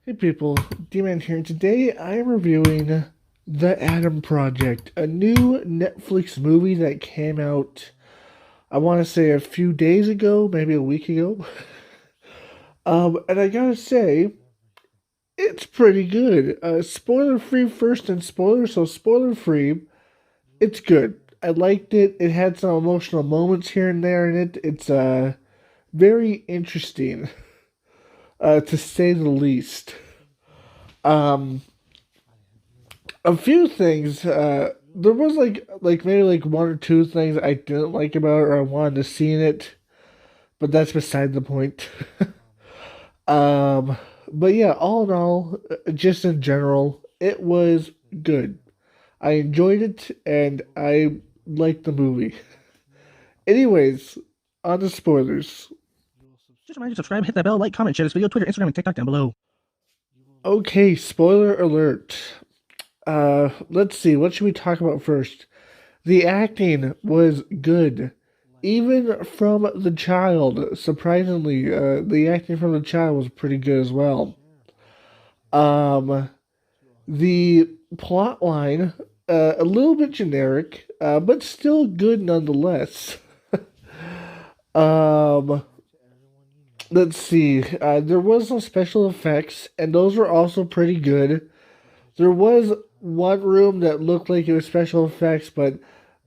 Hey people, D-Man here. Today I am reviewing The Adam Project, a new Netflix movie that came out, I want to say a few days ago, maybe a week ago. And I gotta say, it's pretty good. Spoiler free first and spoiler free, it's good. I liked it. It had some emotional moments here and there in it. It's very interesting, to say the least. Um, a few things. There was like maybe like one or two things I didn't like about it or I wanted to see in it, but that's beside the point. um, but yeah, all in all, just in general, it was good. I enjoyed it and I liked the movie. Anyways, on the spoilers. Just remind you to subscribe, hit that bell, like, comment, share this video, Twitter, Instagram, and TikTok down below. Okay, spoiler alert. Let's see. What should we talk about first? The acting was good. Even from the child, surprisingly, the acting from the child was pretty good as well. Um, the plot line, a little bit generic, but still good nonetheless. Um, let's see. There was some special effects, and those were also pretty good. There was one room that looked like it was special effects, but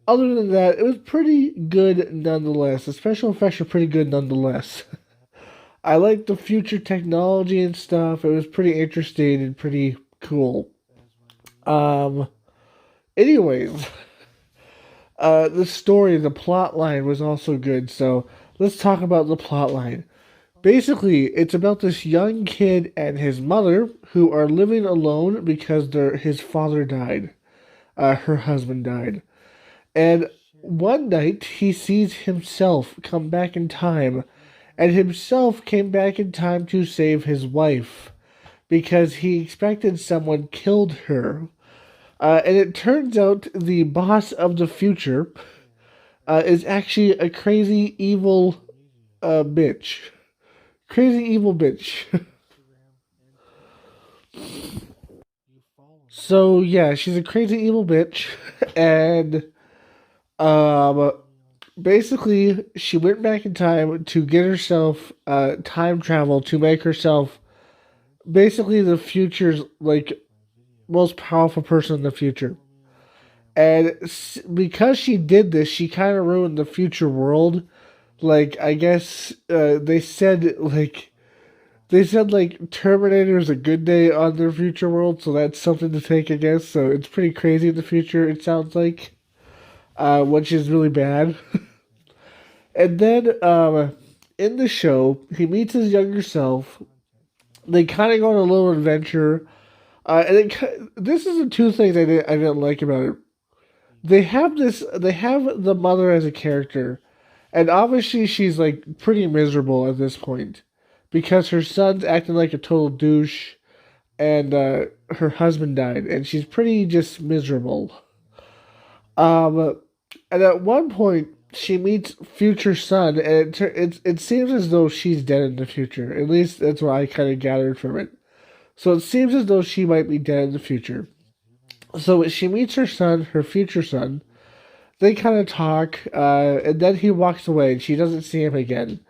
other than that, it was pretty good nonetheless. The special effects are pretty good nonetheless. I like the future technology and stuff. It was pretty interesting and pretty cool. Um, anyways, the story, the plot line was also good. So let's talk about the plot line. Basically, it's about this young kid and his mother who are living alone because his father died. Her husband died. And one night he sees himself come back in time, and himself came back in time to save his wife because he expected someone killed her. And it turns out the boss of the future is actually a crazy evil bitch. Crazy evil bitch. So yeah, she's a crazy evil bitch, and um, basically, she went back in time to get herself time travel to make herself basically the future's like most powerful person in the future. And because she did this, she kind of ruined the future world. Like I guess they said Terminator is a good day on their future world, so that's something to take, I guess. So it's pretty crazy in the future. It sounds like, which is really bad. And then in the show, he meets his younger self. They kind of go on a little adventure. This is the two things I didn't like about it. They have the mother as a character, and obviously she's like pretty miserable at this point because her son's acting like a total douche, and her husband died, and she's pretty just miserable. Um, and at one point, she meets future son, and it seems as though she's dead in the future. At least that's what I kind of gathered from it. So it seems as though she might be dead in the future. So when she meets her son, her future son, they kind of talk, and then he walks away, and she doesn't see him again.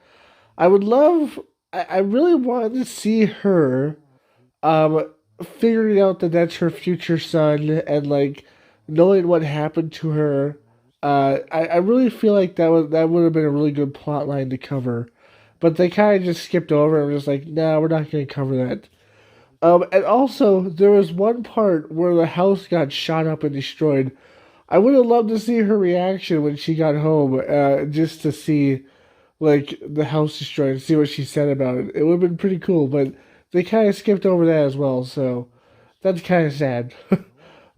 I would love, I really wanted to see her, um, figuring out that that's her future son, and like knowing what happened to her. I really feel like that would have been a really good plot line to cover, but they kind of just skipped over and were just like, nah, we're not going to cover that. And also there was one part where the house got shot up and destroyed. I would have loved to see her reaction when she got home, just to see like the house destroyed and see what she said about it. It would have been pretty cool, but they kind of skipped over that as well, so that's kind of sad.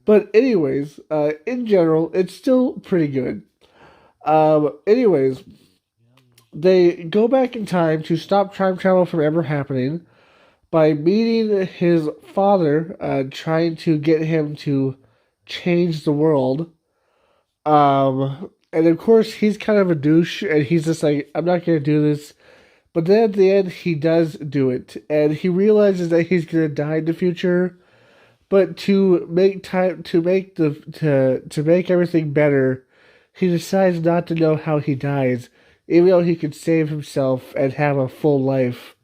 But anyways, in general, it's still pretty good. Anyways, they go back in time to stop time travel from ever happening by meeting his father, trying to get him to change the world. And of course, he's kind of a douche, and he's just like, I'm not gonna do this. But then at the end, he does do it, and he realizes that he's gonna die in the future. But to make time to make everything better, he decides not to know how he dies, even though he could save himself and have a full life.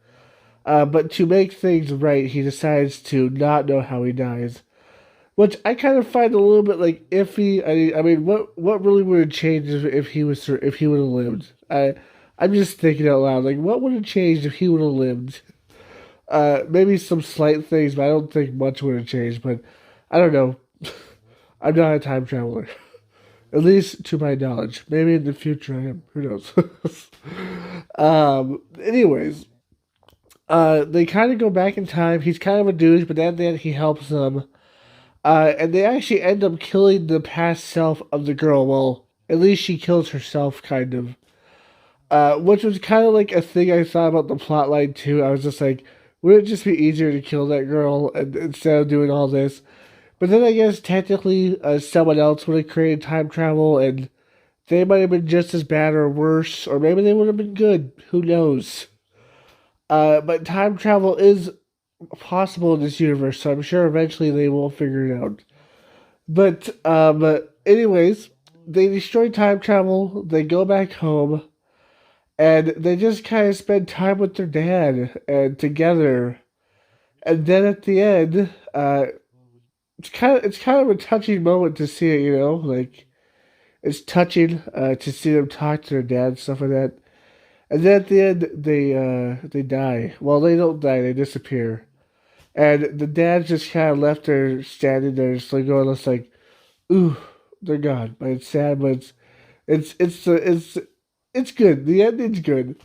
But to make things right, he decides to not know how he dies, which I kind of find a little bit like iffy. I mean, what really would have changed if if he would have lived? I'm just thinking out loud, like what would have changed if he would have lived? Maybe some slight things, but I don't think much would have changed. But I don't know. I'm not a time traveler, at least to my knowledge. Maybe in the future I am. Who knows? Anyways, they kind of go back in time. He's kind of a douche, but at the end he helps them. And they actually end up killing the past self of the girl. Well, at least she kills herself, kind of. Which was kind of like a thing I thought about the plotline too. I was just like, would it just be easier to kill that girl instead of doing all this? But then I guess technically someone else would have created time travel and they might have been just as bad or worse, or maybe they would have been good. Who knows? But time travel is possible in this universe, so I'm sure eventually they will figure it out. But anyways, they destroy time travel, they go back home, and they just kind of spend time with their dad and together. And then at the end, it's kind of a touching moment to see it, you know, like it's touching to see them talk to their dad and stuff like that. And then at the end, they die. Well, they don't die; they disappear. And the dad just kind of left her standing there, just like going, it's like, ooh, they're gone. But it's sad, but it's it's good. The ending's good.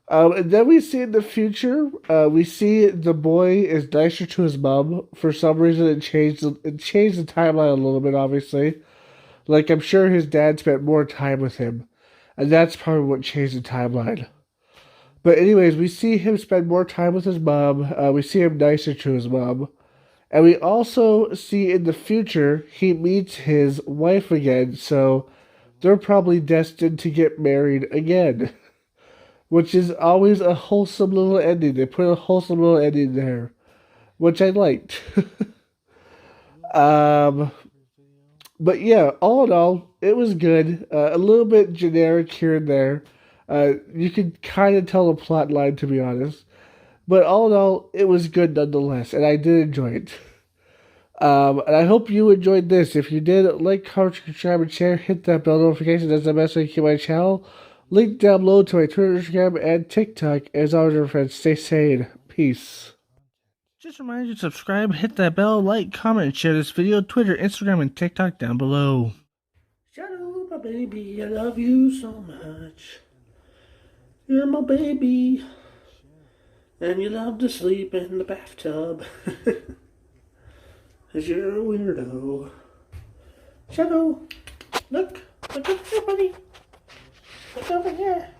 And then we see in the future, we see the boy is nicer to his mom. For some reason, it changed the timeline a little bit. Obviously, like I'm sure his dad spent more time with him, and that's probably what changed the timeline. But anyways, we see him spend more time with his mom. We see him nicer to his mom. And we also see in the future he meets his wife again, so they're probably destined to get married again, which is always a wholesome little ending. They put a wholesome little ending there, which I liked. um, but yeah, all in all, it was good. A little bit generic here and there. You could kind of tell the plot line, to be honest. But all in all, it was good nonetheless, and I did enjoy it. And I hope you enjoyed this. If you did, like, comment, subscribe, and share. Hit that bell notification. That's the best way to keep my channel. Link down below to my Twitter, Instagram, and TikTok. As always, my friends, stay sane. Peace. Just remind you to subscribe, hit that bell, like, comment, and share this video. Twitter, Instagram, and TikTok down below. Shadow, my baby, I love you so much. You're my baby. And you love to sleep in the bathtub. 'Cause you're a weirdo. Shadow, look over here, buddy. Look over here.